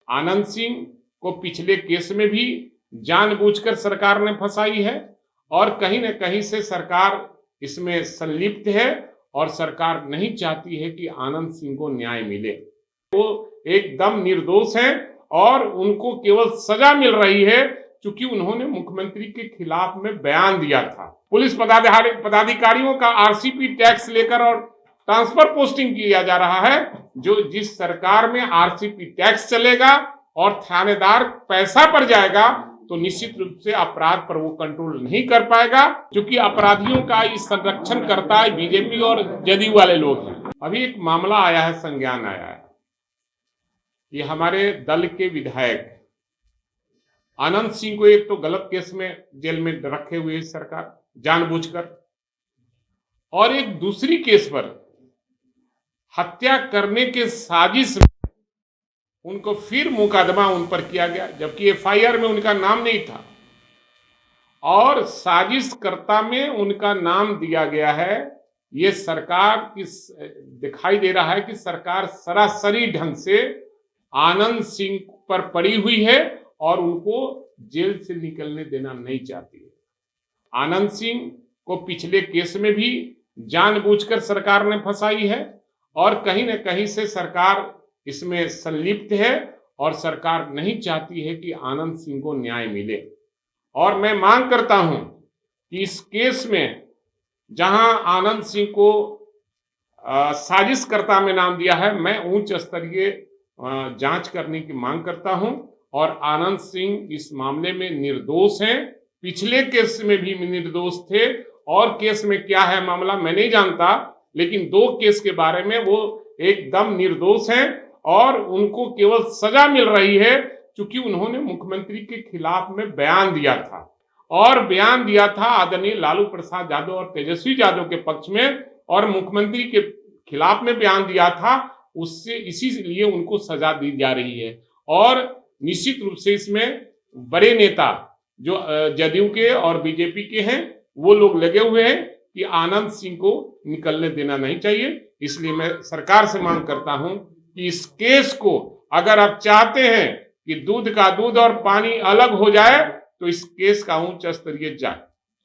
आनंद सिंह को पिछले केस में भी जानबूझकर सरकार ने फंसाई है और कहीं न कहीं से सरकार इसमें संलिप्त है और सरकार नहीं चाहती है कि आनंद सिंह को न्याय मिले। वो एकदम निर्दोष हैं और उनको केवल सजा मिल रही है क्योंकि उन्होंने मुख्यमंत्री के खिलाफ में बयान दिया था। पुलिस पदाधिकारियों का आरसीपी टैक्स लेकर और ट्रांसफर पोस्टिंग किया जा रहा है। जो जिस सरकार में आरसीपी टैक्स चलेगा और थानेदार पैसा पर जाएगा तो निश्चित रूप से अपराध पर वो कंट्रोल नहीं कर पाएगा, क्योंकि अपराधियों का इस संरक्षण करता है बीजेपी और जदयू वाले लोग हैं। अभी एक मामला आया है, संज्ञान आया है, ये हमारे दल के विधायक आनंद सिंह को एक तो गलत केस में जेल में रखे हुए है सरकार जानबूझकर, और एक दूसरी केस पर हत्या करने के साजिश में उनको फिर मुकदमा उन पर किया गया, जबकि एफआईआर में उनका नाम नहीं था और साजिशकर्ता में उनका नाम दिया गया है। ये सरकार की दिखाई दे रहा है कि सरकार सरासरी ढंग से आनंद सिंह पर पड़ी हुई है और उनको जेल से निकलने देना नहीं चाहती है। आनंद सिंह को पिछले केस में भी जानबूझकर सरकार ने फंसाई है और कहीं न कहीं से सरकार इसमें संलिप्त है और सरकार नहीं चाहती है कि आनंद सिंह को न्याय मिले। और मैं मांग करता हूं कि इस केस में जहां आनंद सिंह को साजिशकर्ता में नाम दिया है, मैं उच्च स्तरीय जांच करने की मांग करता हूं और आनंद सिंह इस मामले में निर्दोष हैं। पिछले केस में भी निर्दोष थे और केस में क्या है मामला मैं नहीं जानता, लेकिन 2 केस के बारे में वो एकदम निर्दोष हैं और उनको केवल सजा मिल रही है क्योंकि उन्होंने मुख्यमंत्री के खिलाफ में बयान दिया था और बयान दिया था आदरणीय लालू प्रसाद यादव और तेजस्वी यादव के पक्ष में और मुख्यमंत्री के खिलाफ में बयान दिया था, उससे इसीलिए उनको सजा दी जा रही है। और निश्चित रूप से इसमें बड़े नेता जो जदयू के और बीजेपी के हैं वो लोग लगे हुए हैं कि आनंद सिंह को निकलने देना नहीं चाहिए। इसलिए मैं सरकार से मांग करता हूं कि इस केस को अगर आप चाहते हैं कि दूध का दूध और पानी अलग हो जाए तो इस केस का उच्च स्तरीय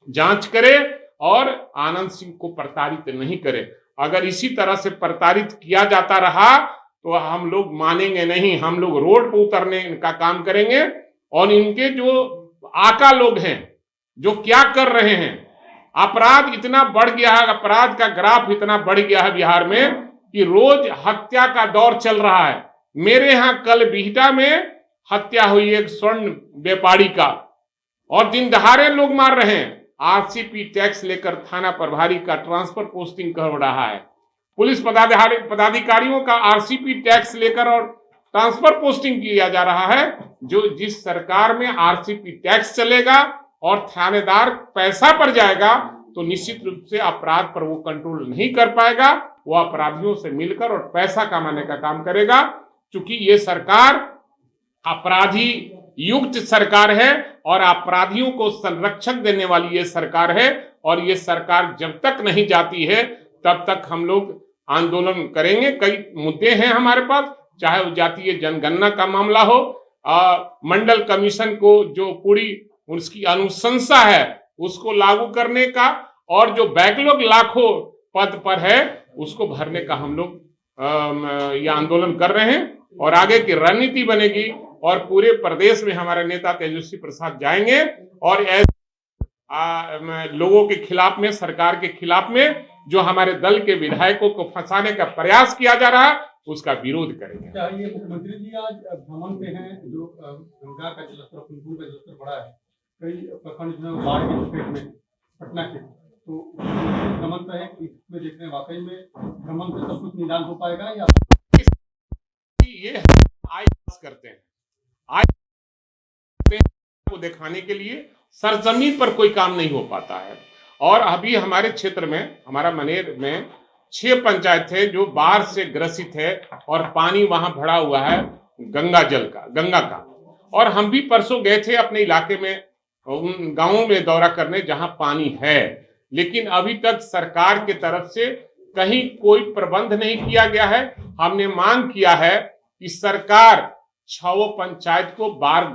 जांच करे और आनंद सिंह को प्रताड़ित नहीं करे। अगर इसी तरह से प्रताड़ित किया जाता रहा तो हम लोग मानेंगे नहीं, हम लोग रोड पर उतरने का काम करेंगे और इनके जो आका लोग हैं जो क्या कर रहे हैं, अपराध इतना बढ़ गया है, अपराध का ग्राफ इतना बढ़ गया है बिहार में कि रोज हत्या का दौर चल रहा है। मेरे यहां कल बिहटा में हत्या हुई एक स्वर्ण व्यापारी का और दिन दहाड़े लोग मार रहे हैं। आरसीपी टैक्स लेकर थाना प्रभारी का ट्रांसफर पोस्टिंग कर रहा है। पुलिस पदाधिकारियों का आरसीपी टैक्स लेकर और ट्रांसफर पोस्टिंग किया जा रहा है। जो जिस सरकार में आरसीपी टैक्स चलेगा और थानेदार पैसा पर जाएगा तो निश्चित रूप से अपराध पर वो कंट्रोल नहीं कर पाएगा, वो अपराधियों से मिलकर और पैसा कमाने का काम करेगा। क्योंकि ये सरकार अपराधी युक्त सरकार है और अपराधियों को संरक्षण देने वाली ये सरकार है और ये सरकार जब तक नहीं जाती है तब तक हम लोग आंदोलन करेंगे। कई मुद्दे हैं हमारे पास, चाहे वो जातीय जनगणना का मामला हो, मंडल कमीशन को जो पूरी उसकी अनुशंसा है उसको लागू करने का, और जो बैकलॉग लाखों पद पर है उसको भरने का हम लोग ये आंदोलन कर रहे हैं और आगे की रणनीति बनेगी और पूरे प्रदेश में हमारे नेता तेजस्वी प्रसाद जाएंगे और ऐसे लोगों के खिलाफ में, सरकार के खिलाफ में जो हमारे दल के विधायकों को फंसाने का प्रयास किया जा रहा है उसका विरोध करेंगे। क्या ये मुख्यमंत्री जी आज भ्रमण पे हैं, जो गंगा का जलस्तर, पुनपुन का जलस्तर बढ़ा है, कई प्रखंड जो बाढ़ की चपेट में पटना के, तो भ्रमण पे है, इसमें देख रहे हैं वाकई में भ्रमण से सब कुछ निदान हो पाएगा या ये आयास करते हैं, को दिखाने के लिए सरजमीन पर कोई काम नहीं हो पाता है। और अभी हमारे क्षेत्र में, हमारा मनेर में 6 पंचायत है जो बाढ़ से ग्रसित है और पानी वहां भरा हुआ है गंगा का। और हम भी परसों गए थे अपने इलाके में उन गांवों में दौरा करने जहां पानी है, लेकिन अभी तक सरकार के तरफ से कहीं कोई प्रबंध नहीं किया गया है। हमने मांग किया है कि सरकार 6 पंचायत को बाढ़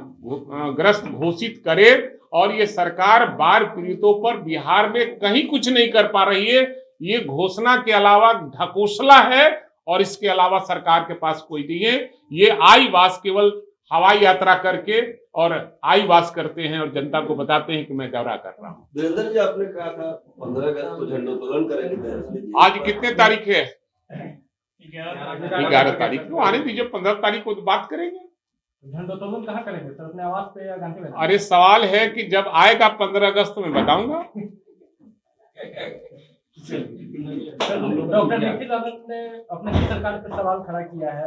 ग्रस्त घोषित करे, और ये सरकार बाढ़ पीड़ितों पर बिहार में कहीं कुछ नहीं कर पा रही है। ये घोषणा के अलावा ढकोसला है, और इसके अलावा सरकार के पास कोई नहीं है। ये आई वास केवल हवाई यात्रा करके और आई वास करते हैं और जनता को बताते हैं कि मैं दौरा कर रहा हूँ। वीरेंद्र जी, आपने कहा था 15 अगस्त को झंडोत्तोलन करेंगे। आज कितने तारीख है? 11 तारीख को। आने दीजिए, 15 तारीख को तो बात करेंगे। झंडोत्तोलन कहाँ करेंगे सर, अपने आवास पे या गांधी मैदान? अरे सवाल है कि जब आएगा 15 अगस्त में बताऊंगा। डॉक्टर निखिल ने अपने सरकार पर सवाल खड़ा किया है।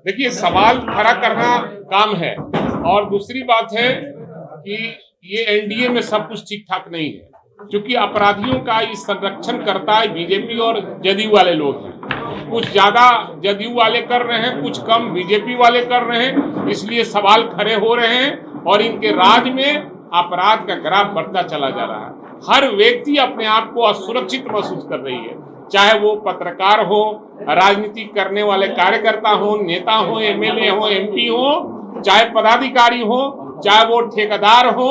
देखिए, सवाल खड़ा करना काम है, और दूसरी बात है कि ये एनडीए में सब कुछ ठीक ठाक नहीं है, क्योंकि अपराधियों का इस संरक्षण करता है बीजेपी और जदयू वाले लोग हैं। कुछ ज्यादा जदयू वाले कर रहे हैं, कुछ कम बीजेपी वाले कर रहे हैं, इसलिए सवाल खड़े हो रहे हैं, और इनके राज में अपराध का ग्राफ बढ़ता चला जा रहा है। हर व्यक्ति अपने आप को असुरक्षित महसूस कर रही है, चाहे वो पत्रकार हो, राजनीति करने वाले कार्यकर्ता हो, नेता हो, एमएलए हो, एमपी हो, चाहे पदाधिकारी हो, चाहे वो ठेकेदार हो,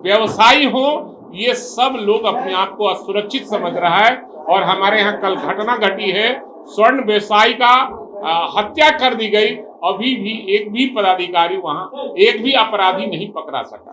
व्यवसायी हो, ये सब लोग अपने आप को असुरक्षित समझ रहा है। और हमारे यहाँ कल घटना घटी है, स्वर्ण व्यवसायी का हत्या कर दी गई, अभी भी एक भी पदाधिकारी वहाँ, एक भी अपराधी नहीं पकड़ा सका।